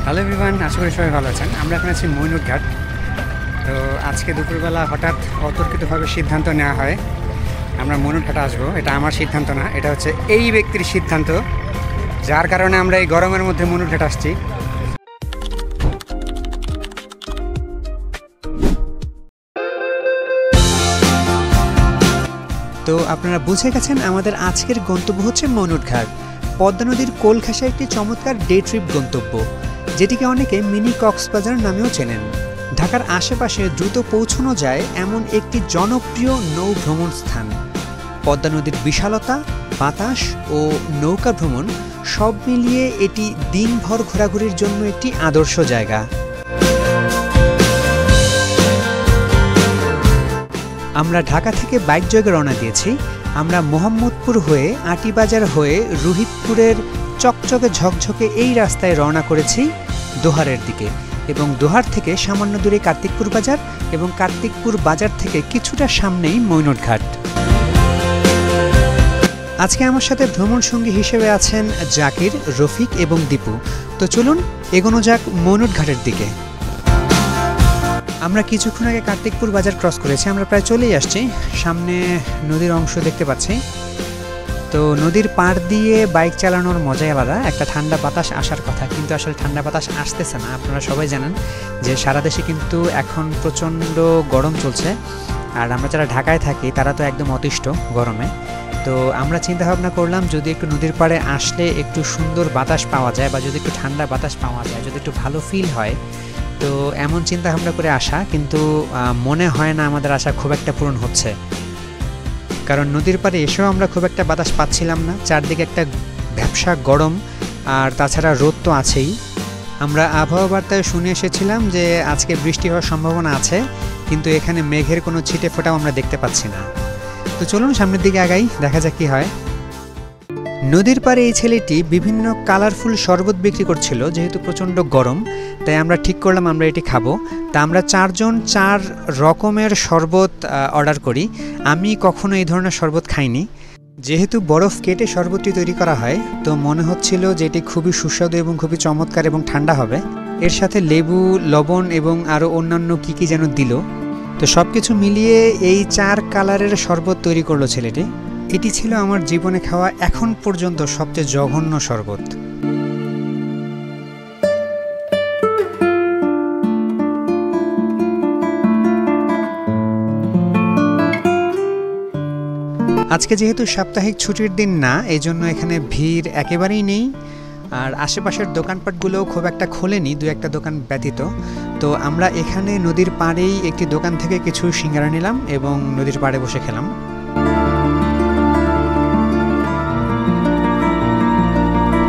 Hello everyone, আশা করি সবাই ভালো আছেন। আমরা এখন আছি মইনুট ঘাট। তো আজকে দুপুরবেলা হঠাৎ অতর্কিতভাবে সিদ্ধান্ত নেওয়া হয় আমরা মইনুট ঘাটে আসবো। এটা আমার সিদ্ধান্ত না, এটা হচ্ছে এই ব্যক্তির সিদ্ধান্ত, যার কারণে আমরা এই গরমের মধ্যে মইনুট ঘাট আসছি। তো আপনারা বুঝে গেছেন আমাদের আজকের গন্তব্য হচ্ছে মইনুট ঘাট। পদ্মা নদীর কোল ঘেঁষা একটি চমৎকার ডে ট্রিপ গন্তব্য, যেটিকে অনেকে মিনি কক্সবাজার নামেও চেনেন। ঢাকার আশেপাশে দ্রুত পৌঁছানো যায় এমন একটি জনপ্রিয় নৌ ভ্রমণ স্থান। পদ্মা নদীর বিশালতা, বাতাস ও নৌকা ভ্রমণ সব মিলিয়ে এটি দিনভর ঘোরাঘুরির জন্য একটি আদর্শ জায়গা। আমরা ঢাকা থেকে বাইক যোগে রওনা দিয়েছি। আমরা মোহাম্মদপুর হয়ে আটিবাজার হয়ে রুহিতপুরের চকচকে ঝকঝকে এই রাস্তায় রওনা করেছি দোহারের দিকে, এবং দোহার থেকে সামান্য দূরে কার্তিকপুর বাজার, এবং কার্তিকপুর বাজার থেকে কিছুটা সামনেই মইনুট ঘাট। আজকে আমার সাথে ভ্রমণ সঙ্গী হিসেবে আছেন জাকির, রফিক এবং দীপু। তো চলুন এগোনো যাক মইনুট ঘাটের দিকে। আমরা কিছুক্ষণ আগে কার্তিকপুর বাজার ক্রস করেছি, আমরা প্রায় চলেই আসছি। সামনে নদীর অংশ দেখতে পাচ্ছি। তো নদীর পাড় দিয়ে বাইক চালানোর মজাই আলাদা। একটা ঠান্ডা বাতাস আসার কথা, কিন্তু আসলে ঠান্ডা বাতাস আসতেছে না। আপনারা সবাই জানেন যে সারা দেশে কিন্তু এখন প্রচণ্ড গরম চলছে, আর আমরা যারা ঢাকায় থাকি তারা তো একদম অতিষ্ঠ গরমে। তো আমরা চিন্তা ভাবনা করলাম যদি একটু নদীর পাড়ে আসলে একটু সুন্দর বাতাস পাওয়া যায়, বা যদি একটু ঠান্ডা বাতাস পাওয়া যায়, যদি একটু ভালো ফিল হয়, তো এমন চিন্তা ভাবনা করে আসা। কিন্তু মনে হয় না আমাদের আশা খুব একটা পূরণ হচ্ছে, কারণ নদীর পাড়ে এসেও আমরা খুব একটা বাতাস পাচ্ছিলাম না। চারদিকে একটা ভ্যাপসা গরম, আর তাছাড়া রোদ তো আছেই। আমরা আবহাওয়া বার্তায় শুনে এসেছিলাম যে আজকে বৃষ্টি হওয়ার সম্ভাবনা আছে, কিন্তু এখানে মেঘের কোনো ছিটে ফোঁটাও আমরা দেখতে পাচ্ছি না। তো চলুন সামনের দিকে আগাই, দেখা যাক কী হয়। নদীর পাড়ে এই ছেলেটি বিভিন্ন কালারফুল শরবত বিক্রি করছিল। যেহেতু প্রচণ্ড গরম, তাই আমরা ঠিক করলাম আমরা এটি খাবো। তা আমরা চারজন 4 রকমের শরবত অর্ডার করি। আমি কখনো এই ধরনের শরবত খাইনি। যেহেতু বরফ কেটে শরবতটি তৈরি করা হয়, তো মনে হচ্ছিল যে এটি খুবই সুস্বাদু এবং খুবই চমৎকার এবং ঠান্ডা হবে। এর সাথে লেবু, লবণ এবং আরও অন্যান্য কী কী যেন দিল। তো সব কিছু মিলিয়ে এই 4 কালারের শরবত তৈরি করলো ছেলেটি। এটি ছিল আমার জীবনে খাওয়া এখন পর্যন্ত সবচেয়ে জঘন্য শরবত। আজকে যেহেতু সাপ্তাহিক ছুটির দিন না, এই জন্য এখানে ভিড় একেবারেই নেই, আর আশেপাশের দোকানপাটগুলোও খুব একটা খোলেনি, 2-1টা দোকান ব্যতীত। তো আমরা এখানে নদীর পাড়েই একটি দোকান থেকে কিছু সিঙ্গারা নিলাম এবং নদীর পাড়ে বসে খেলাম।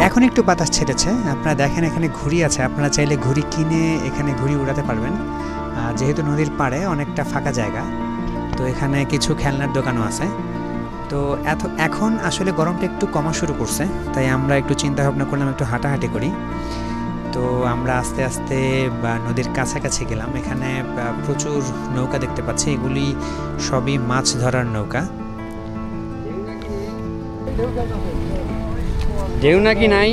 এখন একটু বাতাস ছেড়েছে। আপনারা দেখেন এখানে ঘুড়ি আছে, আপনারা চাইলে ঘুড়ি কিনে এখানে ঘুড়ি উড়াতে পারবেন। যেহেতু নদীর পাড়ে অনেকটা ফাঁকা জায়গা, তো এখানে কিছু খেলনার দোকানও আছে। তো এখন আসলে গরমটা একটু কমা শুরু করছে, তাই আমরা একটু চিন্তা ভাবনা করলাম একটু হাঁটাহাঁটি করি। তো আমরা আস্তে আস্তে নদীর কাছাকাছি গেলাম। এখানে প্রচুর নৌকা দেখতে পাচ্ছি, এগুলি সবই মাছ ধরার নৌকা। ঢেউ নাকি নাই?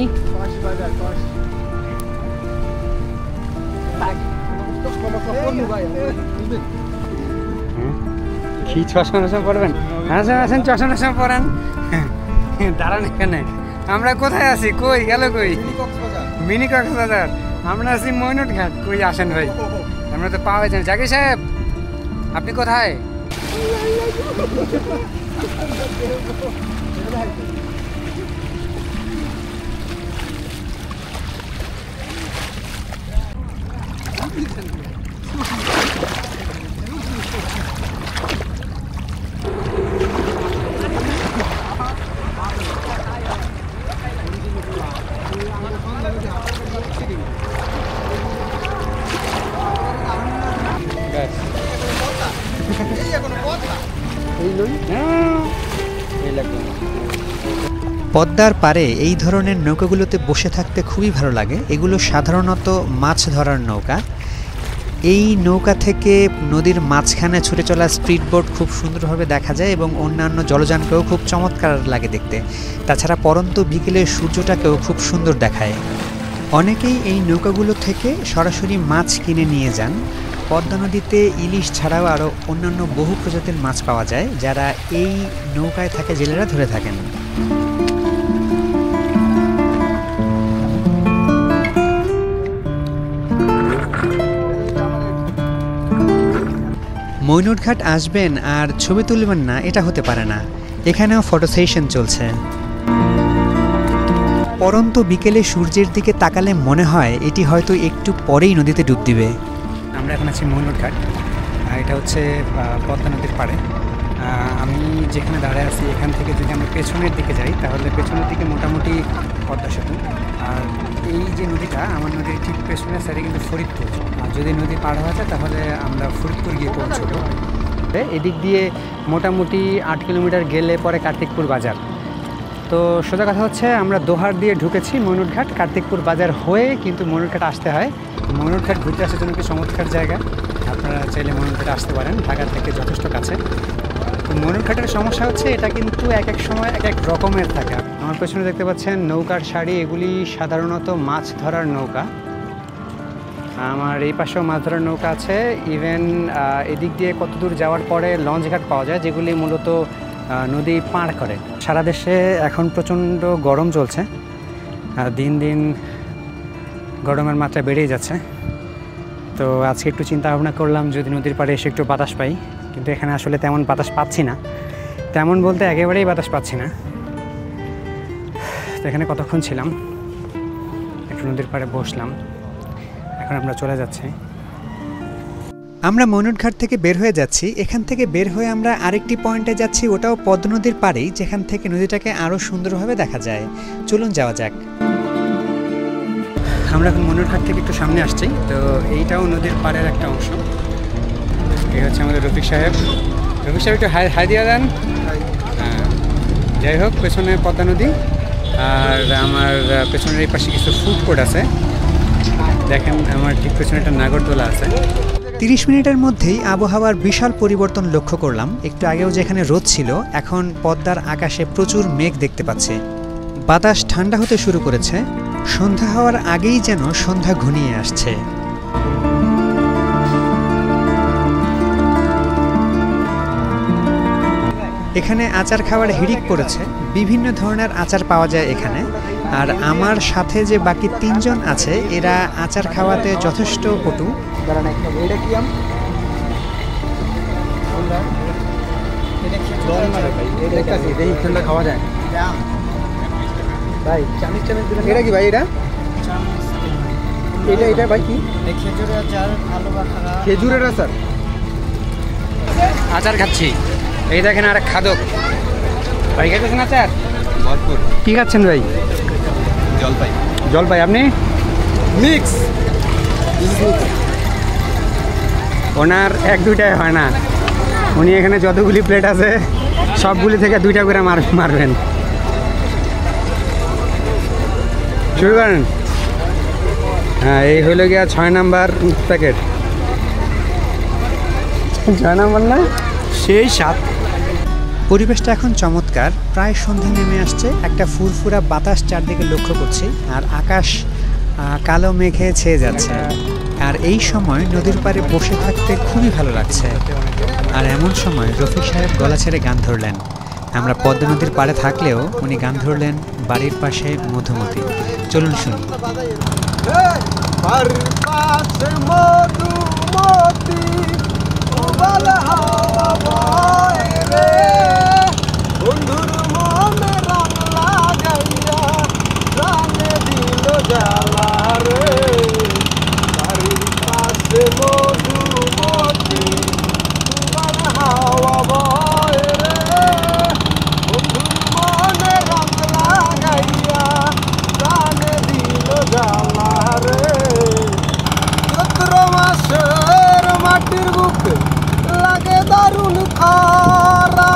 কি চশমা পড়বেন? আছেন চশমা পড়েন, দাঁড়ান এখানে। আমরা কোথায় আছি? কই গেল কই? মিনি কক্সবাজার। আমরা আছি মইনুট ঘাট। কই আসেন ভাই, আমরা তো পাওয়া যাচ্ছে। জাকির সাহেব, আপনি কোথায়? পদ্মার পাড়ে এই ধরনের নৌকাগুলোতে বসে থাকতে খুবই ভালো লাগে। এগুলো সাধারণত মাছ ধরার নৌকা। এই নৌকা থেকে নদীর মাঝখানে ছুটে চলা স্পিড বোট খুব সুন্দরভাবে দেখা যায় এবং অন্যান্য জলযানকেও খুব চমৎকার লাগে দেখতে। তাছাড়া পরন্ত বিকেলে সূর্যটাকেও খুব সুন্দর দেখায়। অনেকেই এই নৌকাগুলো থেকে সরাসরি মাছ কিনে নিয়ে যান। পদ্মা নদীতে ইলিশ ছাড়াও আরও অন্যান্য বহু প্রজাতির মাছ পাওয়া যায়, যারা এই নৌকায় থাকে জেলেরা ধরে থাকেন। মইনুটঘাট আসবেন আর ছবি তুলবেন না, এটা হতে পারে না। এখানেও ফটো সেশন চলছে। পরন্ত বিকেলে সূর্যের দিকে তাকালে মনে হয় এটি হয়তো একটু পরেই নদীতে ডুব দিবে। আমরা এখন আছি মইনুটঘাট, এটা হচ্ছে পদ্মা নদীর পাড়ে। আমি যেখানে দাঁড়ায় আছি এখান থেকে যদি আমরা পেছনের দিকে যাই তাহলে পেছনের দিকে মোটামুটি পদ্মা সেতু। আর এই যে নদীটা, আমার নদীর ঠিক পেছনের সাইডে কিন্তু ফরিদপুর। আর যদি নদী পার হওয়া যায় তাহলে আমরা ফরিদপুর গিয়ে পৌঁছবো। এদিক দিয়ে মোটামুটি 8 কিলোমিটার গেলে পরে কার্তিকপুর বাজার। তো সোজা কথা হচ্ছে আমরা দোহার দিয়ে ঢুকেছি মইনুটঘাট, কার্তিকপুর বাজার হয়ে কিন্তু মইনুটঘাট আসতে হয়। মইনুটঘাট ঘুরতে আসার জন্য একটি চমৎকার জায়গা, আপনারা চাইলে মইনুটঘাটে আসতে পারেন, ঢাকা থেকে যথেষ্ট কাছে। তো মইনুটঘাটের সমস্যা হচ্ছে এটা কিন্তু এক এক সময় এক এক রকমের থাকে। আমার পেছনে দেখতে পাচ্ছেন নৌকার সারি, এগুলি সাধারণত মাছ ধরার নৌকা। আমার এই পাশেও মাছ ধরার নৌকা আছে। ইভেন এদিক দিয়ে কত দূর যাওয়ার পরে লঞ্চঘাট পাওয়া যায়, যেগুলি মূলত নদী পার করে। সারা দেশে এখন প্রচণ্ড গরম চলছে, দিন দিন গরমের মাত্রা বেড়েই যাচ্ছে। তো আজকে একটু চিন্তা ভাবনা করলাম যদি নদীর পাড়ে এসে একটু বাতাস পাই, কিন্তু এখানে আসলে তেমন বাতাস পাচ্ছি না। তেমন বলতে একেবারেই বাতাস পাচ্ছি না। তো এখানে কতক্ষণ ছিলাম, একটু নদীর পাড়ে বসলাম, এখন আমরা চলে যাচ্ছি। আমরা মইনুটঘাট থেকে বের হয়ে যাচ্ছি। এখান থেকে বের হয়ে আমরা আরেকটি পয়েন্টে যাচ্ছি, ওটাও পদ্মা নদীর পাড়েই, যেখান থেকে নদীটাকে আরও সুন্দরভাবে দেখা যায়। চলুন যাওয়া যাক। আমরা এখন মইনুটঘাট থেকে একটু সামনে আসছি। তো এইটাও নদীর পাড়ের একটা অংশ। এই হচ্ছে আমাদের রফিক সাহেব। রফিক সাহেব একটু হাই দিয়ে দেন। যাই হোক, পেছনে পদ্মা নদী আর আমার পেছনের এই পাশে কিছু ফুড কোর্ট আছে। দেখেন আমার ঠিক পেছনে একটা নাগরদোলা আছে। 30 মিনিটের মধ্যেই আবহাওয়ার বিশাল পরিবর্তন লক্ষ্য করলাম। একটু আগেও যেখানে রোদ ছিল, এখন পদ্মার আকাশে প্রচুর মেঘ দেখতে পাচ্ছি। বাতাস ঠান্ডা হতে শুরু করেছে। সন্ধ্যা হওয়ার আগেই যেন সন্ধ্যা ঘনিয়ে আসছে। এখানে আচার খাওয়ার হিড়িক পড়েছে। বিভিন্ন ধরনের আচার পাওয়া যায় এখানে। আর আমার সাথে যে বাকি 3 জন আছে, এরা আচার খাওয়াতে যথেষ্ট পটু। খাওয়া যায় ভাই, এটা কি ভাই? এটা এটা এটা ভাই কি? খেজুরের আচার, আলু বাখারা। খেজুরের আচার, আচার খাচ্ছি। এই দেখেন আর খাদক ভাই, খাইতেছেন আচার ভরপুর। কি খাচ্ছেন ভাই? জলপাই। জলপাই। আপনি? মিক্স। ওনার 1-2টায় হয় না, উনি এখানে যতগুলি প্লেট আছে সবগুলি থেকে 2টা করে মারবেন। শুরু করেন। হ্যাঁ, এই হইল গিয়া 6 নাম্বার প্যাকেট। 6 নাম্বার না, সেই 7। পরিবেশটা এখন চমৎকার। প্রায় সন্ধ্যা নেমে আসছে। একটা ফুরফুরা বাতাস চারদিকে লক্ষ্য করছি, আর আকাশ কালো মেঘে ছেয়ে যাচ্ছে। আর এই সময় নদীর পাড়ে বসে থাকতে খুবই ভালো লাগছে। আর এমন সময় রফিক সাহেব গলা ছেড়ে গান ধরলেন। আমরা পদ্মা নদীর পাড়ে থাকলেও উনি গান ধরলেন বাড়ির পাশে মধুমতি। চলুন শুনি। মাটির বুকে লাগে দারুণ খারা,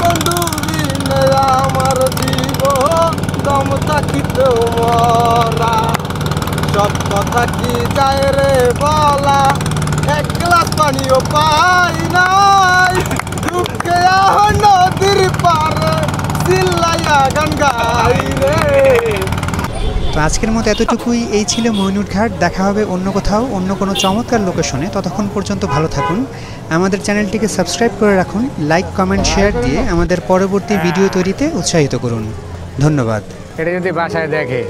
বন্ধু বিনে আমার জীবন দম থাকিতে মরা। সব কথা কি যায় রে বলা, পানিও পাই নাই দুঃখে নদীর পারে চিল্লাইয়া গান গাই রে। তো আজকের মতো এতটুকুই। এই ছিল মইনুর ঘাট। দেখা হবে অন্য কোথাও অন্য কোনো চমৎকার লোকেশনে। ততক্ষণ পর্যন্ত ভালো থাকুন। আমাদের চ্যানেলটিকে সাবস্ক্রাইব করে রাখুন। লাইক কমেন্ট শেয়ার দিয়ে আমাদের পরবর্তী ভিডিও তৈরিতে উৎসাহিত করুন। ধন্যবাদ। এটা যদি বাসায় দেখে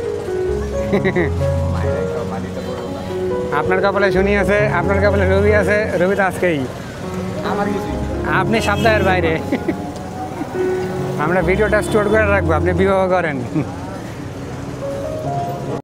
আপনার কপালে শুনি আছে, আপনার কপালে রবি আছে, রবি তো আজকেই আপনি সপ্তাহের বাইরে। আমরা ভিডিওটা স্টোর করে রাখবো, আপনি বিবাহ করেন।